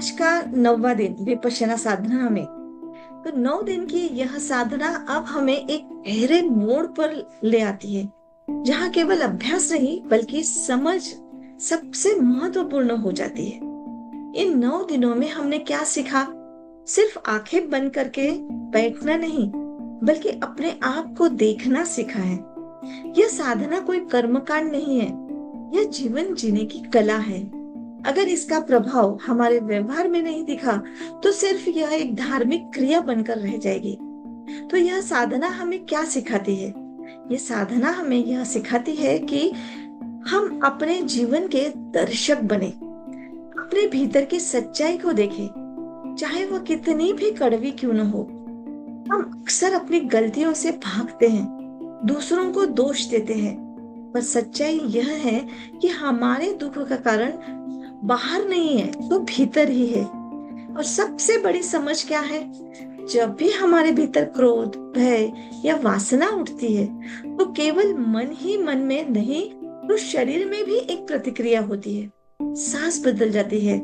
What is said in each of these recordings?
आज का 9वां दिन विपश्यना साधना में। तो 9 दिन की यह साधना अब हमें एक गहरे मोड़ पर ले आती है, जहाँ केवल अभ्यास नहीं बल्कि समझ सबसे महत्वपूर्ण हो जाती है। इन 9 दिनों में हमने क्या सीखा? सिर्फ आंखें बंद करके बैठना नहीं, बल्कि अपने आप को देखना सीखा है। यह साधना कोई कर्मकांड नहीं है, यह जीवन जीने की कला है। अगर इसका प्रभाव हमारे व्यवहार में नहीं दिखा, तो सिर्फ यह एक धार्मिक क्रिया बनकर रह जाएगी। तो यह साधना हमें क्या सिखाती है? यह साधना हमें यह सिखाती है कि हम अपने जीवन के दर्शक बने, अपने भीतर की सच्चाई को देखें, चाहे वह कितनी भी कड़वी क्यों न हो। हम अक्सर अपनी गलतियों से भागते हैं, दूसरों को दोष देते हैं, पर सच्चाई यह है कि हमारे दुख का कारण बाहर नहीं है तो भीतर ही है। और सबसे बड़ी समझ क्या है? जब भी हमारे भीतर क्रोध, भय या वासना उठती है, तो केवल मन ही मन में नहीं, तो शरीर में भी एक प्रतिक्रिया होती है। सांस बदल जाती है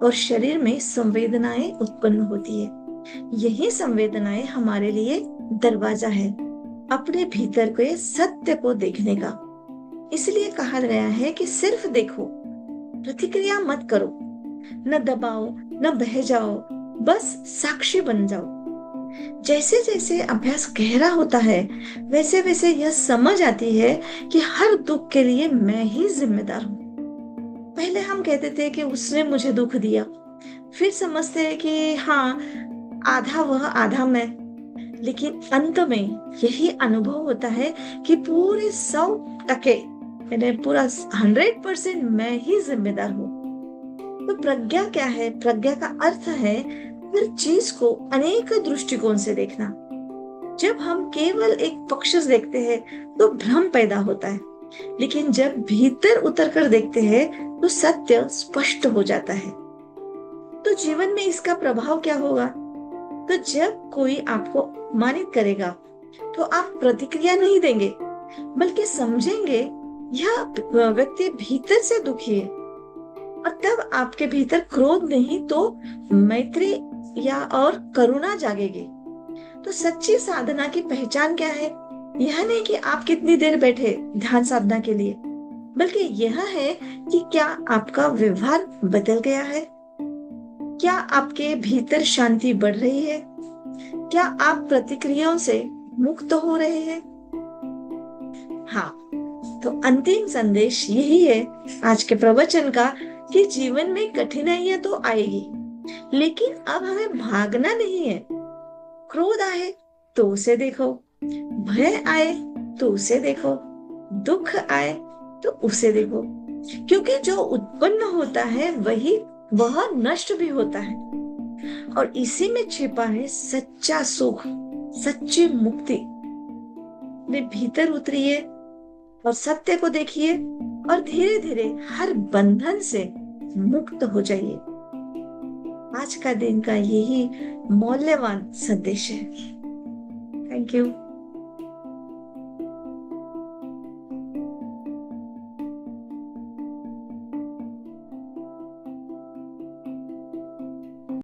और शरीर में संवेदनाएं उत्पन्न होती है। यही संवेदनाएं हमारे लिए दरवाजा है अपने भीतर के सत्य को देखने का। इसलिए कहा गया है कि सिर्फ देखो, प्रतिक्रिया मत करो, न दबाओ, न बह जाओ, बस साक्षी बन जाओ। जैसे जैसे अभ्यास गहरा होता है, वैसे वैसे यह समझ आती है कि हर दुख के लिए मैं ही जिम्मेदार हूँ। पहले हम कहते थे कि उसने मुझे दुख दिया, फिर समझते हैं कि हाँ, आधा वह आधा मैं। लेकिन अंत में यही अनुभव होता है कि पूरे 100% यानी पूरा 100% मैं ही जिम्मेदार हूँ। तो प्रज्ञा क्या है? प्रज्ञा का अर्थ है हर चीज को अनेक दृष्टिकोण से देखना। जब हम केवल एक पक्ष से देखते हैं तो भ्रम पैदा होता है, लेकिन जब भीतर उतर कर देखते हैं तो सत्य स्पष्ट हो जाता है। तो जीवन में इसका प्रभाव क्या होगा? तो जब कोई आपको अपमानित करेगा, तो आप प्रतिक्रिया नहीं देंगे, बल्कि समझेंगे यह व्यक्ति भीतर से दुखी है। और तब आपके भीतर क्रोध नहीं तो मैत्री या और करुणा जागेगी। तो सच्ची साधना की पहचान क्या है? यह नहीं कि आप कितनी देर बैठे ध्यान साधना के लिए, बल्कि यह है कि क्या आपका व्यवहार बदल गया है? क्या आपके भीतर शांति बढ़ रही है? क्या आप प्रतिक्रियाओं से मुक्त हो रहे हैं? हाँ, तो अंतिम संदेश यही है आज के प्रवचन का कि जीवन में कठिनाइयां तो आएगी, लेकिन अब हमें भागना नहीं है। क्रोध आए तो उसे देखो, भय आए तो उसे देखो, दुख आए तो उसे देखो, क्योंकि जो उत्पन्न होता है वह नष्ट भी होता है। और इसी में छिपा है सच्चा सुख, सच्ची मुक्ति। अपने भीतर उतरिए और सत्य को देखिए और धीरे धीरे हर बंधन से मुक्त हो जाइए। आज का दिन का यही मूल्यवान संदेश है। Thank you.